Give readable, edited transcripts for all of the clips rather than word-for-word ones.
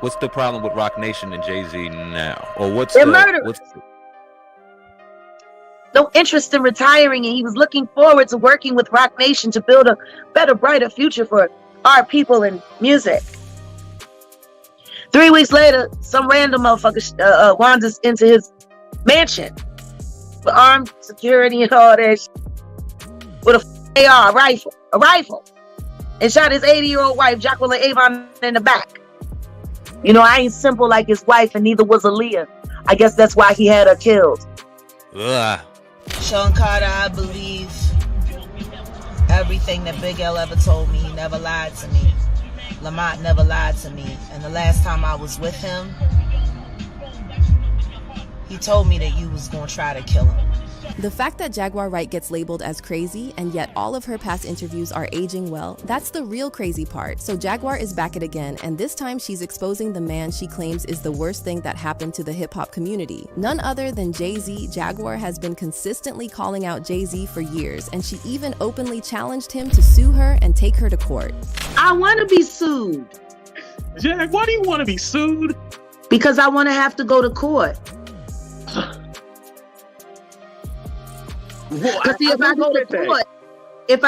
What's the problem with Rock Nation and Jay-Z now? Or They're murderers. No interest in retiring, and he was looking forward to working with Rock Nation to build a better, brighter future for our people in music. 3 weeks later, some random motherfucker wanders into his mansion with armed security and all that with a AR, a rifle, and shot his 80-year-old wife, Jaguar Avon, in the back. You know, I ain't simple like his wife, and neither was Aaliyah. I guess that's why he had her killed. Ugh. Sean Carter, I believe everything that Big L ever told me. He never lied to me. Lamont never lied to me. And the last time I was with him, he told me that you was going to try to kill him. The fact that Jaguar Wright gets labeled as crazy, and yet all of her past interviews are aging well, that's the real crazy part. So Jaguar is back at it again, and this time she's exposing the man she claims is the worst thing that happened to the hip-hop community. None other than Jay-Z. Jaguar has been consistently calling out Jay-Z for years, and she even openly challenged him to sue her and take her to court. I want to be sued. Jag, why do you want to be sued? Because I want to have to go to court. Because if I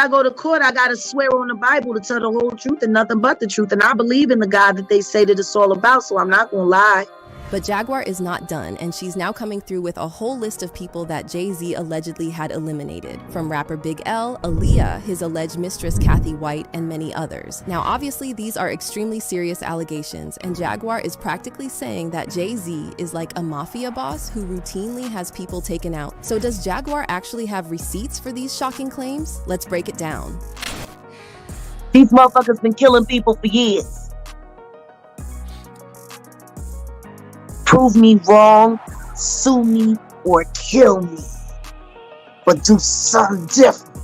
go to court, I gotta swear on the Bible to tell the whole truth and nothing but the truth. And I believe in the God that they say that it's all about, so I'm not gonna lie. But Jaguar is not done, and she's now coming through with a whole list of people that Jay-Z allegedly had eliminated, from rapper Big L, Aaliyah, his alleged mistress Kathy White, and many others. Now obviously these are extremely serious allegations, and Jaguar is practically saying that Jay-Z is like a mafia boss who routinely has people taken out. So does Jaguar actually have receipts for these shocking claims? Let's break it down. These motherfuckers been killing people for years. Prove me wrong, sue me, or kill me. But do something different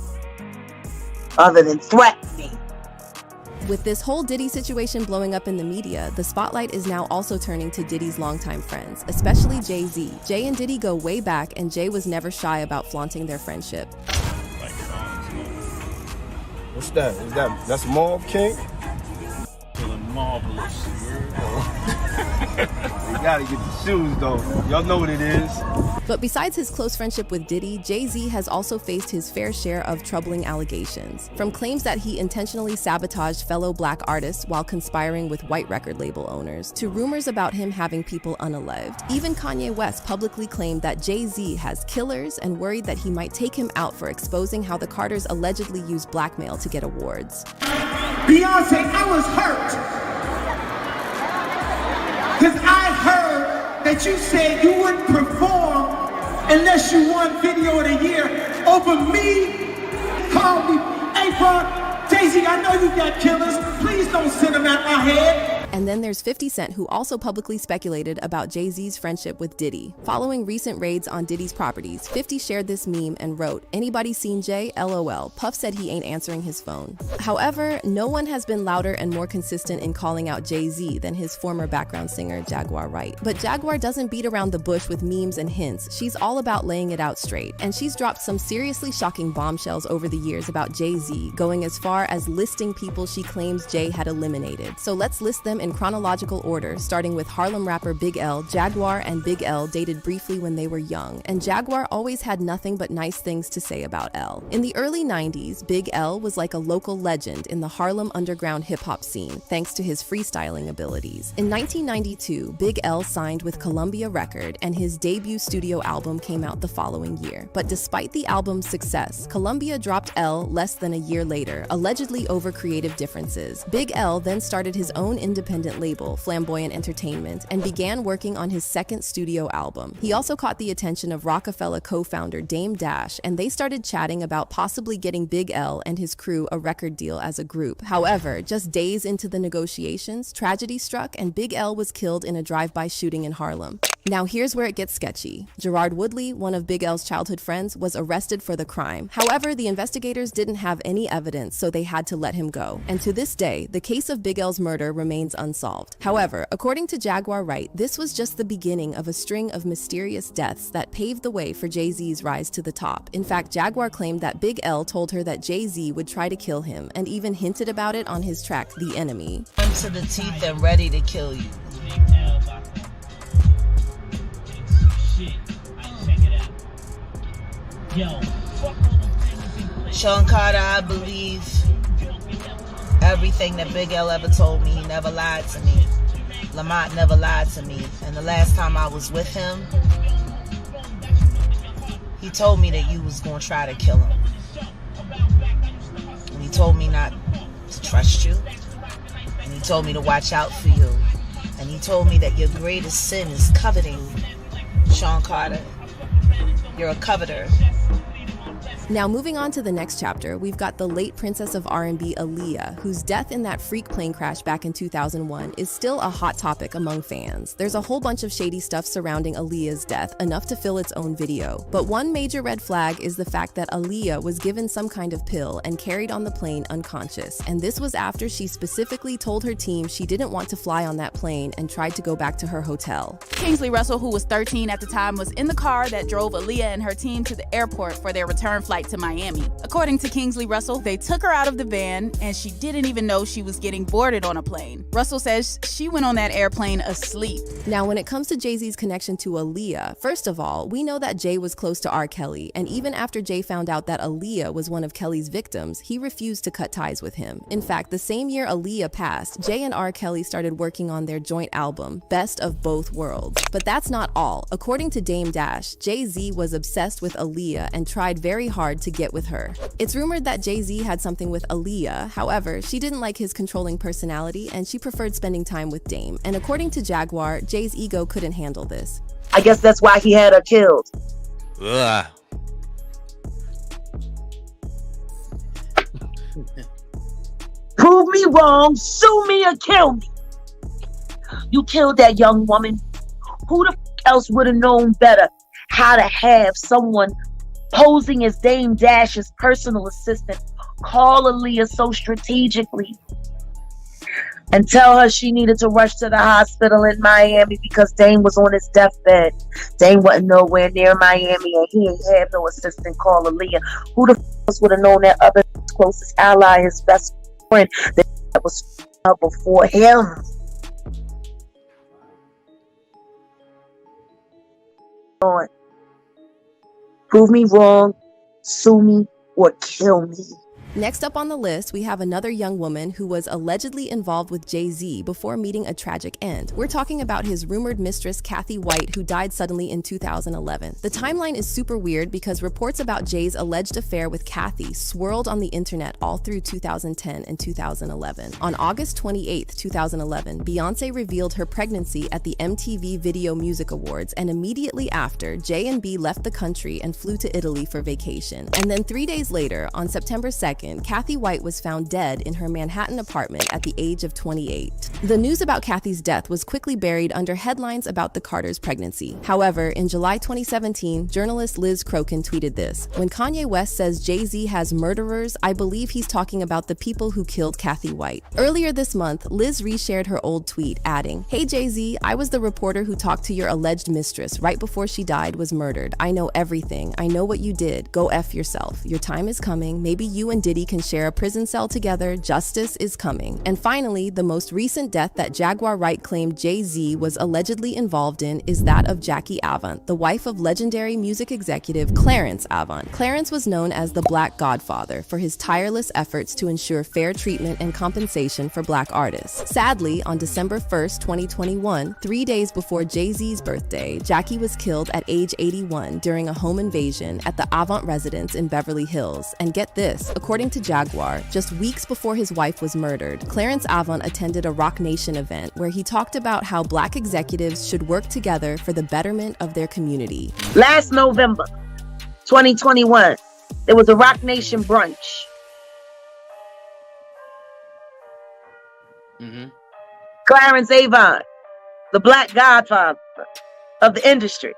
other than threaten me. With this whole Diddy situation blowing up in the media, the spotlight is now also turning to Diddy's longtime friends, especially Jay-Z. Jay and Diddy go way back, and Jay was never shy about flaunting their friendship. What's that? That's Mob King? Feeling marvelous. You gotta get the shoes though. Y'all know what it is. But besides his close friendship with Diddy, Jay-Z has also faced his fair share of troubling allegations. From claims that he intentionally sabotaged fellow black artists while conspiring with white record label owners, to rumors about him having people unalived. Even Kanye West publicly claimed that Jay-Z has killers and worried that he might take him out for exposing how the Carters allegedly used blackmail to get awards. Beyonce, I was hurt. Because I heard that you said you wouldn't perform unless you won Video of the Year over me. Call me, hey bro, Jay-Z, I know you got killers. Please don't send them out my head. And then there's 50 Cent, who also publicly speculated about Jay-Z's friendship with Diddy. Following recent raids on Diddy's properties, 50 shared this meme and wrote, "Anybody seen Jay? LOL. Puff said he ain't answering his phone." However, no one has been louder and more consistent in calling out Jay-Z than his former background singer, Jaguar Wright. But Jaguar doesn't beat around the bush with memes and hints. She's all about laying it out straight. And she's dropped some seriously shocking bombshells over the years about Jay-Z, going as far as listing people she claims Jay had eliminated. So let's list them in chronological order, starting with Harlem rapper Big L. Jaguar and Big L dated briefly when they were young, and Jaguar always had nothing but nice things to say about L. In the early 90s, Big L was like a local legend in the Harlem underground hip-hop scene, thanks to his freestyling abilities. In 1992, Big L signed with Columbia Record, and his debut studio album came out the following year. But despite the album's success, Columbia dropped L less than a year later, allegedly over creative differences. Big L then started his own independent label, Flamboyant Entertainment, and began working on his second studio album. He also caught the attention of Rockefeller co-founder Dame Dash, and they started chatting about possibly getting Big L and his crew a record deal as a group. However, just days into the negotiations, tragedy struck and Big L was killed in a drive-by shooting in Harlem. Now here's where it gets sketchy. Gerard Woodley, one of Big L's childhood friends, was arrested for the crime. However, the investigators didn't have any evidence, so they had to let him go. And to this day, the case of Big L's murder remains unsolved. However, according to Jaguar Wright, this was just the beginning of a string of mysterious deaths that paved the way for Jay-Z's rise to the top. In fact, Jaguar claimed that Big L told her that Jay-Z would try to kill him, and even hinted about it on his track, The Enemy. I'm to the teeth and ready to kill you. Sean Carter, I believe everything that Big L ever told me. He never lied to me. Lamont never lied to me. And the last time I was with him, he told me that you was going to try to kill him. And he told me not to trust you. And he told me to watch out for you. And he told me that your greatest sin is coveting, Sean Carter. You're a coveter. Now moving on to the next chapter, we've got the late princess of R&B Aaliyah, whose death in that freak plane crash back in 2001 is still a hot topic among fans. There's a whole bunch of shady stuff surrounding Aaliyah's death, enough to fill its own video. But one major red flag is the fact that Aaliyah was given some kind of pill and carried on the plane unconscious. And this was after she specifically told her team she didn't want to fly on that plane and tried to go back to her hotel. Kingsley Russell, who was 13 at the time, was in the car that drove Aaliyah and her team to the airport for their return flight to Miami. According to Kingsley Russell, they took her out of the van and she didn't even know she was getting boarded on a plane. Russell says she went on that airplane asleep. Now, when it comes to Jay-Z's connection to Aaliyah, first of all, we know that Jay was close to R. Kelly, and even after Jay found out that Aaliyah was one of Kelly's victims, he refused to cut ties with him. In fact, the same year Aaliyah passed, Jay and R. Kelly started working on their joint album, Best of Both Worlds. But that's not all. According to Dame Dash, Jay-Z was obsessed with Aaliyah and tried very hard to get with her. It's rumored that Jay-Z had something with Aaliyah. However, she didn't like his controlling personality and she preferred spending time with Dame. And according to Jaguar, Jay's ego couldn't handle this. I guess that's why he had her killed. Ugh. Prove me wrong, sue me or kill me. You killed that young woman. Who the else would have known better how to have someone posing as Dame Dash's personal assistant call Aaliyah so strategically and tell her she needed to rush to the hospital in Miami because Dame was on his deathbed. Dame wasn't nowhere near Miami and he ain't have no assistant call Aaliyah. Who the else would have known that other closest ally, his best friend, that was before him? Prove me wrong, sue me, or kill me. Next up on the list, we have another young woman who was allegedly involved with Jay-Z before meeting a tragic end. We're talking about his rumored mistress, Kathy White, who died suddenly in 2011. The timeline is super weird because reports about Jay's alleged affair with Kathy swirled on the internet all through 2010 and 2011. On August 28, 2011, Beyonce revealed her pregnancy at the MTV Video Music Awards, and immediately after, J&B left the country and flew to Italy for vacation. And then 3 days later, on September 2nd, Kathy White was found dead in her Manhattan apartment at the age of 28. The news about Kathy's death was quickly buried under headlines about the Carters' pregnancy. However, in July 2017, journalist Liz Crokin tweeted this: "When Kanye West says Jay-Z has murderers, I believe he's talking about the people who killed Kathy White." Earlier this month, Liz reshared her old tweet, adding, "Hey Jay-Z, I was the reporter who talked to your alleged mistress right before she died was murdered. I know everything. I know what you did. Go F yourself. Your time is coming. Maybe you and Diddy can share a prison cell together. Justice is coming." And finally, the most recent death that Jaguar Wright claimed Jay-Z was allegedly involved in is that of Jackie Avant, the wife of legendary music executive Clarence Avant. Clarence was known as the Black Godfather for his tireless efforts to ensure fair treatment and compensation for Black artists. Sadly, on December 1st, 2021, 3 days before Jay-Z's birthday, Jackie was killed at age 81 during a home invasion at the Avant residence in Beverly Hills. And get this, according to Jaguar, just weeks before his wife was murdered, Clarence Avant attended a Rock Nation event where he talked about how Black executives should work together for the betterment of their community. Last November 2021, there was a Rock Nation brunch. Clarence Avant, the Black Godfather of the industry,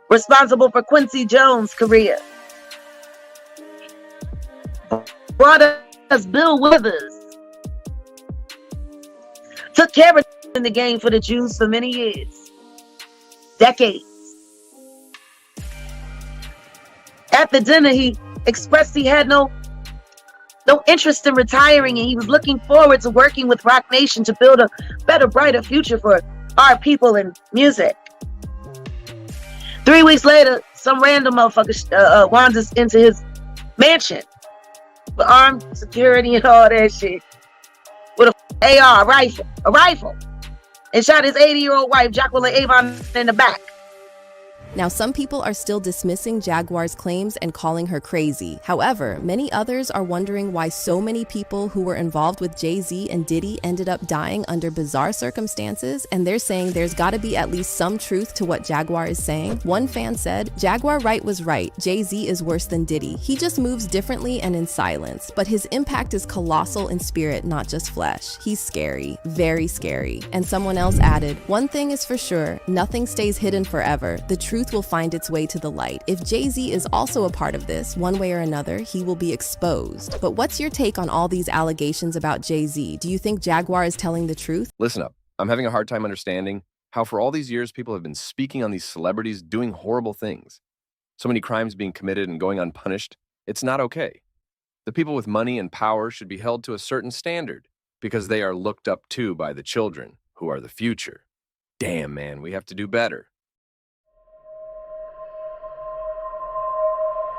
responsible for Quincy Jones' career, brought us Bill Withers, took care of in the game for the Jews for many years, decades. At the dinner, he expressed he had no no interest in retiring, and he was looking forward to working with Rock Nation to build a better, brighter future for our people and music. 3 weeks later, some random motherfucker wanders into his mansion with armed security and all that shit with a AR, a rifle, and shot his 80-year-old wife, Jaguar in the back. Now, some people are still dismissing Jaguar's claims and calling her crazy. However, many others are wondering why so many people who were involved with Jay-Z and Diddy ended up dying under bizarre circumstances, and they're saying there's gotta be at least some truth to what Jaguar is saying. One fan said, "Jaguar Wright was right. Jay-Z is worse than Diddy. He just moves differently and in silence, but his impact is colossal in spirit, not just flesh. He's scary, very scary." And someone else added, "One thing is for sure, nothing stays hidden forever. The truth will find its way to the light. If Jay-Z is also a part of this, one way or another, he will be exposed." But what's your take on all these allegations about Jay-Z? Do you think Jaguar is telling the truth? Listen up. I'm having a hard time understanding how for all these years people have been speaking on these celebrities doing horrible things. So many crimes being committed and going unpunished. It's not okay. The people with money and power should be held to a certain standard because they are looked up to by the children who are the future. Damn, man, we have to do better.